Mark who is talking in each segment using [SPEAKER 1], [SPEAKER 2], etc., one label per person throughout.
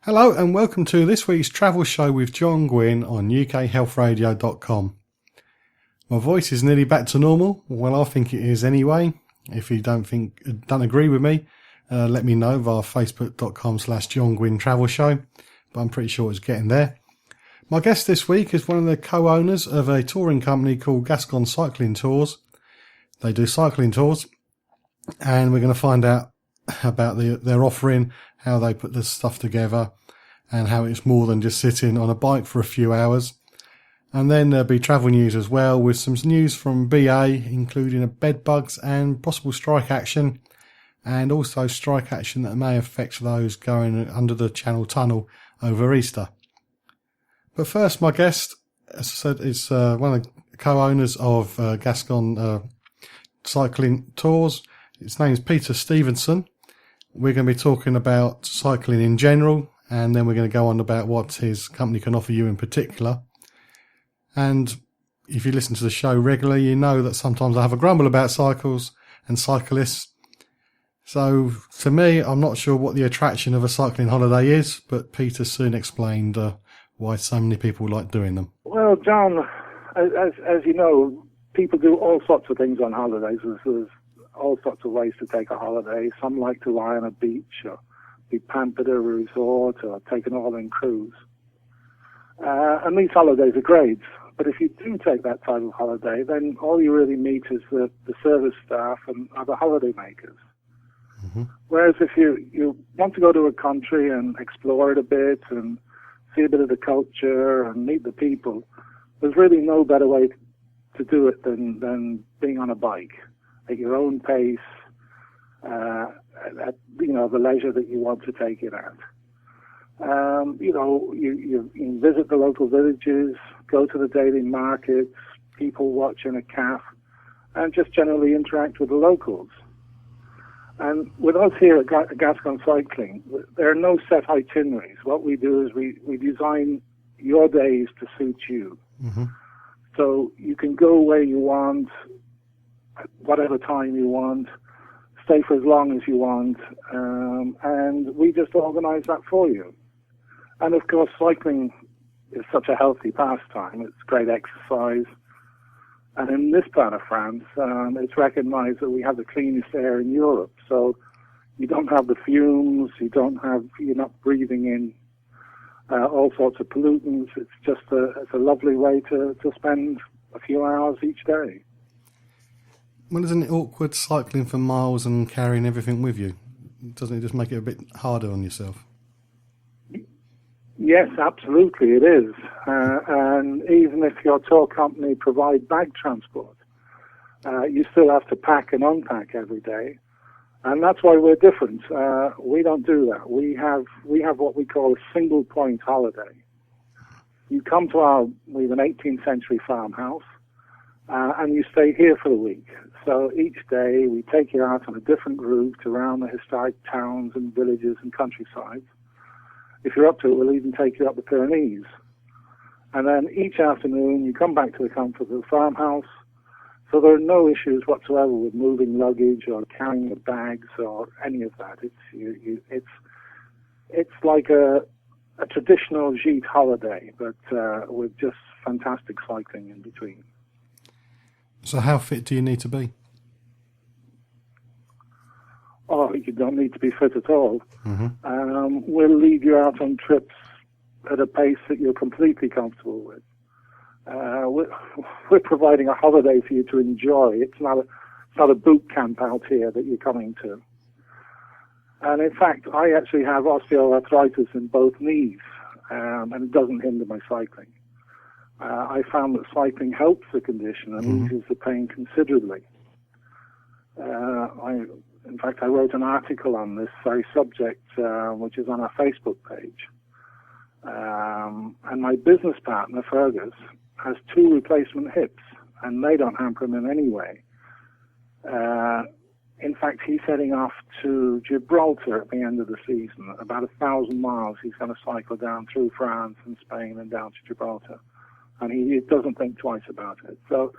[SPEAKER 1] Hello and welcome to this week's travel show with John Guinn on ukhealthradio.com. My voice is nearly back to normal. Well, I think it is anyway. If you don't agree with me, let me know via facebook.com/John Guinn Travel Show. But I'm pretty sure it's getting there. My guest this week is one of the co-owners of a touring company called Gascon Cycling Tours. They do cycling tours, and we're going to find out about their offering, how they put this stuff together, and how it's more than just sitting on a bike for a few hours. And then there'll be travel news as well, with some news from BA, including bed bugs and possible strike action, and also strike action that may affect those going under the Channel Tunnel over Easter. But first, my guest, as I said, is one of the co-owners of Gascon Cycling Tours. His name is Peter Stevenson. We're going to be talking about cycling in general, and then we're going to go on about what his company can offer you in particular. And if you listen to the show regularly, you know that sometimes I have a grumble about cycles and cyclists. So to me, I'm not sure what the attraction of a cycling holiday is, but Peter soon explained why so many people like doing them.
[SPEAKER 2] Well, John, as you know, people do all sorts of things on holidays. There's all sorts of ways to take a holiday. Some like to lie on a beach or be pampered at a resort or take an all-in cruise. And these holidays are great. But if you do take that type of holiday, then all you really meet is the service staff and other holiday makers. Mm-hmm. Whereas if you want to go to a country and explore it a bit and see a bit of the culture and meet the people, there's really no better way to do it than being on a bike at your own pace, at the leisure that you want to take it at. You can visit the local villages, go to the daily markets, people watch in a cafe, and just generally interact with the locals. And with us here at Gascon Cycling, there are no set itineraries. What we do is we design your days to suit you. Mm-hmm. So you can go where you want, at whatever time you want, stay for as long as you want, and we just organize that for you. And of course, cycling is such a healthy pastime. It's great exercise. And in this part of France, it's recognized that we have the cleanest air in Europe. So you don't have the fumes, you're not breathing in all sorts of pollutants. It's just it's a lovely way to spend a few hours each day.
[SPEAKER 1] Well, isn't it awkward cycling for miles and carrying everything with you? Doesn't it just make it a bit harder on yourself?
[SPEAKER 2] Yes, absolutely it is. And even if your tour company provide bag transport, you still have to pack and unpack every day. And that's why we're different. We don't do that. We have what we call a single point holiday. You come to we have an 18th century farmhouse, and you stay here for the week. So each day we take you out on a different route around the historic towns and villages and countrysides. If you're up to it, we'll even take you up the Pyrenees. And then each afternoon, you come back to the comfort of the farmhouse. So there are no issues whatsoever with moving luggage or carrying your bags or any of that. It's like a traditional gîte holiday, but with just fantastic cycling in between.
[SPEAKER 1] So how fit do you need to be?
[SPEAKER 2] Oh, you don't need to be fit at all. Mm-hmm. We'll lead you out on trips at a pace that you're completely comfortable with. We're providing a holiday for you to enjoy. It's not a boot camp out here that you're coming to. And in fact, I actually have osteoarthritis in both knees, and it doesn't hinder my cycling. I found that cycling helps the condition and eases the pain considerably. In fact, I wrote an article on this very subject, which is on our Facebook page. And my business partner, Fergus, has 2 replacement hips, and they don't hamper him in any way. In fact, he's heading off to Gibraltar at the end of the season. About 1,000 miles he's going to cycle down through France and Spain and down to Gibraltar. And he doesn't think twice about it. So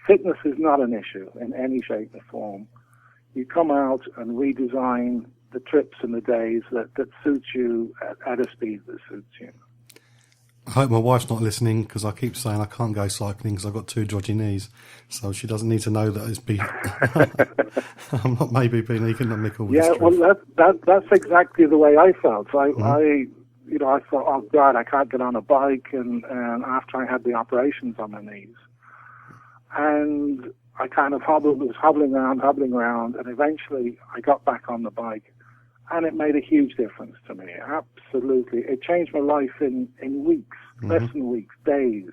[SPEAKER 2] fitness is not an issue in any shape or form. You come out and redesign the trips and the days that suits you at a speed that suits you.
[SPEAKER 1] I hope my wife's not listening, because I keep saying I can't go cycling because I've got 2 dodgy knees. So she doesn't need to know that I'm not maybe being economical with this truth.
[SPEAKER 2] Well, that's exactly the way I felt. I thought, oh God, I can't get on a bike, and after I had the operations on my knees, and I kind of was hobbling around, and eventually I got back on the bike, and it made a huge difference to me. Absolutely, it changed my life in weeks, less than weeks, days.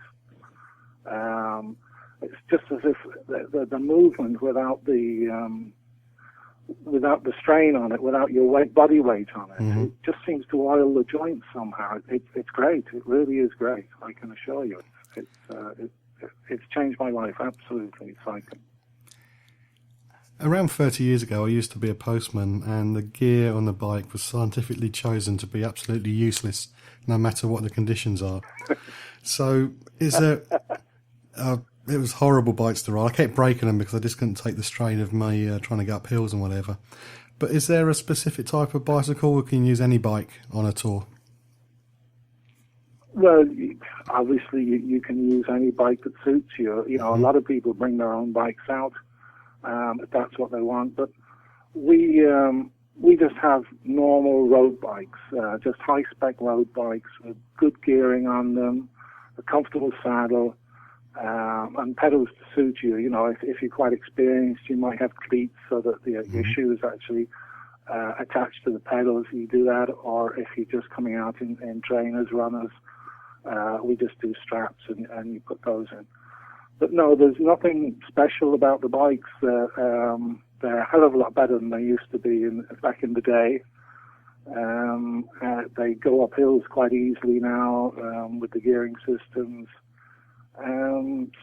[SPEAKER 2] It's just as if the movement without the strain on it, without your body weight on it, it just seems to oil the joints somehow. It's great. It really is great. I can assure you, it's changed my life absolutely. Cycling.
[SPEAKER 1] Around 30 years ago, I used to be a postman, and the gear on the bike was scientifically chosen to be absolutely useless, no matter what the conditions are. So, is there? It was horrible bikes to ride. I kept breaking them because I just couldn't take the strain of me trying to go up hills and whatever. But is there a specific type of bicycle, or can you use any bike on a tour?
[SPEAKER 2] Well, obviously you can use any bike that suits you. You know, a lot of people bring their own bikes out if that's what they want. But we just have normal road bikes, just high-spec road bikes with good gearing on them, a comfortable saddle, and pedals to suit you. You know, if you're quite experienced, you might have cleats so that your shoes actually attached to the pedals. You do that, or if you're just coming out in trainers, runners, we just do straps and you put those in. But no, there's nothing special about the bikes. They're a hell of a lot better than they used to be back in the day. They go up hills quite easily now with the gearing systems.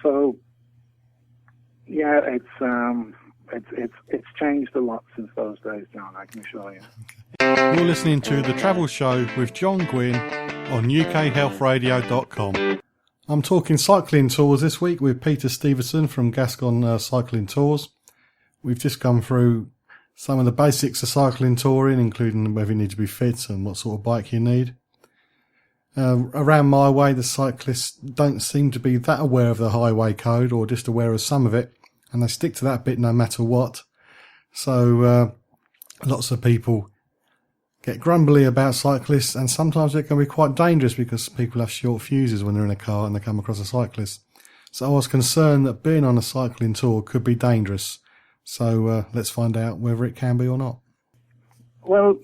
[SPEAKER 2] So yeah, it's changed a lot since those days, John, I can assure you.
[SPEAKER 1] You're listening to The Travel Show with John Guinn on UKHealthRadio.com. I'm talking cycling tours this week with Peter Stevenson from Gascon Cycling Tours. We've just gone through some of the basics of cycling touring, including whether you need to be fit and what sort of bike you need. Around my way, the cyclists don't seem to be that aware of the highway code, or just aware of some of it, and they stick to that bit no matter what. So lots of people get grumbly about cyclists, and sometimes it can be quite dangerous because people have short fuses when they're in a car and they come across a cyclist. So I was concerned that being on a cycling tour could be dangerous. So let's find out whether it can be or not.
[SPEAKER 2] Well,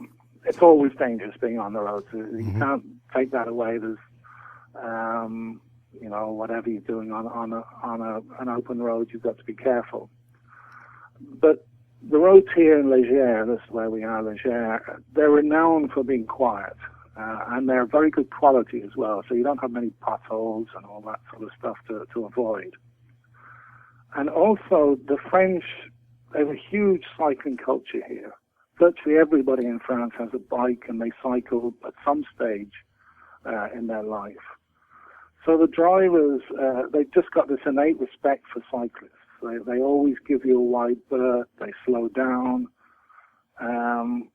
[SPEAKER 2] it's always dangerous being on the road. So you can't take that away. There's, whatever you're doing on an open road, you've got to be careful. But the roads here in Léger, this is where we are, Léger, they're renowned for being quiet, and they're very good quality as well. So you don't have many potholes and all that sort of stuff to avoid. And also, the French, they have a huge cycling culture here. Virtually everybody in France has a bike, and they cycle at some stage in their life. So the drivers, they've just got this innate respect for cyclists. They always give you a wide berth, they slow down, and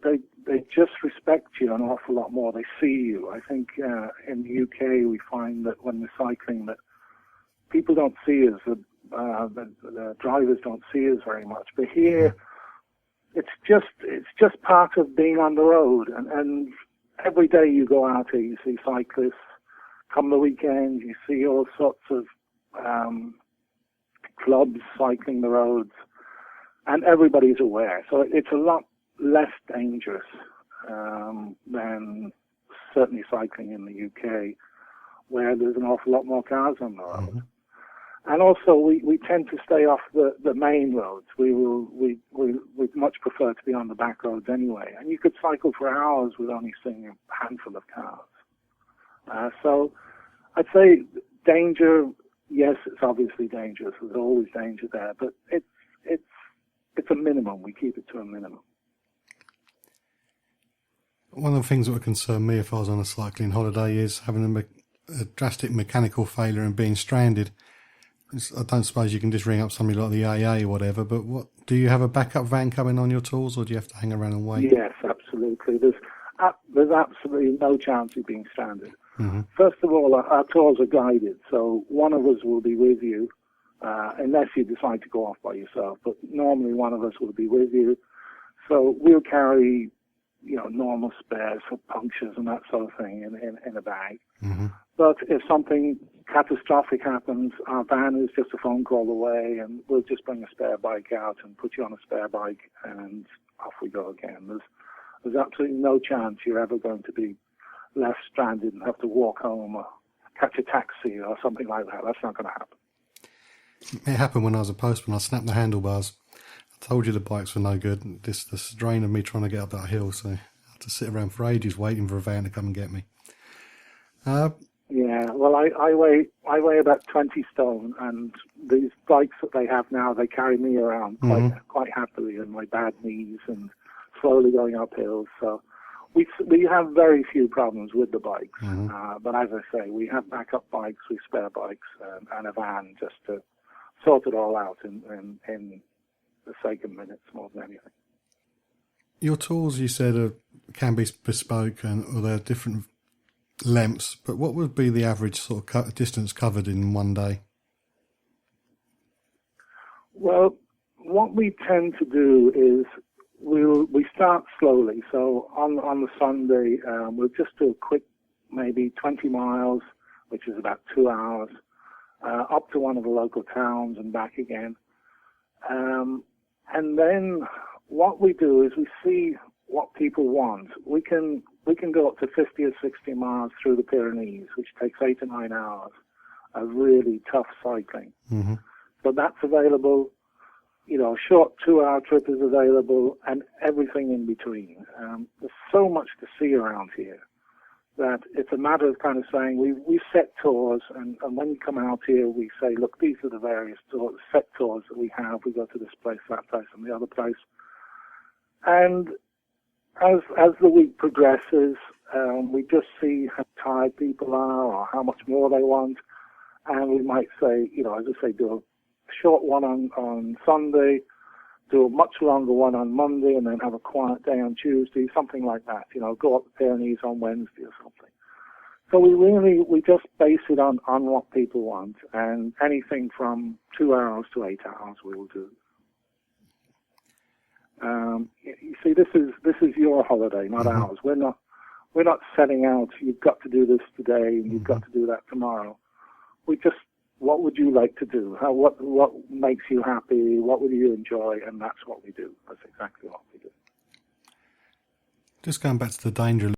[SPEAKER 2] they just respect you an awful lot more. They see you. I think in the UK we find that when we're cycling that people don't see us, the drivers don't see us very much. But here, it's just part of being on the road, and every day you go out here, you see cyclists. Come the weekend, you see all sorts of clubs cycling the roads, and everybody's aware. So it's a lot less dangerous than certainly cycling in the UK, where there's an awful lot more cars on the road. And also, we tend to stay off the main roads. We much prefer to be on the back roads anyway. And you could cycle for hours with only seeing a handful of cars. So I'd say danger. Yes, it's obviously dangerous. There's always danger there, but it's a minimum. We keep it to a minimum.
[SPEAKER 1] One of the things that would concern me if I was on a cycling holiday is having a drastic mechanical failure and being stranded. I don't suppose you can just ring up somebody like the AA or whatever, but what do you have a backup van coming on your tours, or do you have to hang around and wait?
[SPEAKER 2] Yes, absolutely. There's absolutely no chance of being stranded.
[SPEAKER 1] Mm-hmm.
[SPEAKER 2] First of all, our tours are guided, so one of us will be with you, unless you decide to go off by yourself. But normally one of us will be with you. So we'll carry, normal spares for punctures and that sort of thing in a bag.
[SPEAKER 1] Mm-hmm.
[SPEAKER 2] But if something catastrophic happens, our van is just a phone call away, and we'll just bring a spare bike out and put you on a spare bike, and off we go again. There's absolutely no chance you're ever going to be left stranded and have to walk home or catch a taxi or something like that. That's not going to happen.
[SPEAKER 1] It happened when I was a postman. I snapped the handlebars. I told you the bikes were no good. The strain of me trying to get up that hill, so I had to sit around for ages waiting for a van to come and get me.
[SPEAKER 2] Yeah, well, I weigh about 20 stone, and these bikes that they have now, they carry me around quite happily, and my bad knees and slowly going up hills. So we have very few problems with the bikes. But as I say, we have backup bikes, we spare bikes, and a van just to sort it all out in the sake of minutes more than anything.
[SPEAKER 1] Your tours, you said, can be bespoke or they're different lengths, but what would be the average sort of distance covered in one day?
[SPEAKER 2] Well, what we tend to do is we start slowly. So on the Sunday, we'll just do a quick, maybe 20 miles, which is about 2 hours, up to one of the local towns and back again. And then what we do is we see what people want. We can go up to 50 or 60 miles through the Pyrenees, which takes 8 to 9 hours of really tough cycling.
[SPEAKER 1] Mm-hmm.
[SPEAKER 2] So that's available. A short 2-hour trip is available, and everything in between. There's so much to see around here that it's a matter of kind of saying we set tours, and when you come out here, we say, look, these are the various set tours that we have. We go to this place, that place, and the other place. And as the week progresses, we just see how tired people are or how much more they want, and we might say, as I say, do a short one on Sunday, do a much longer one on Monday, and then have a quiet day on Tuesday, something like that. Go up the Pyrenees on Wednesday or something. So we just base it on what people want, and anything from 2 hours to 8 hours we will do. You see, this is your holiday, not ours. We're not setting out, you've got to do this today and you've got to do that tomorrow. What would you like to do? What makes you happy? What would you enjoy? And that's what we do. That's exactly what we do.
[SPEAKER 1] Just going back to the danger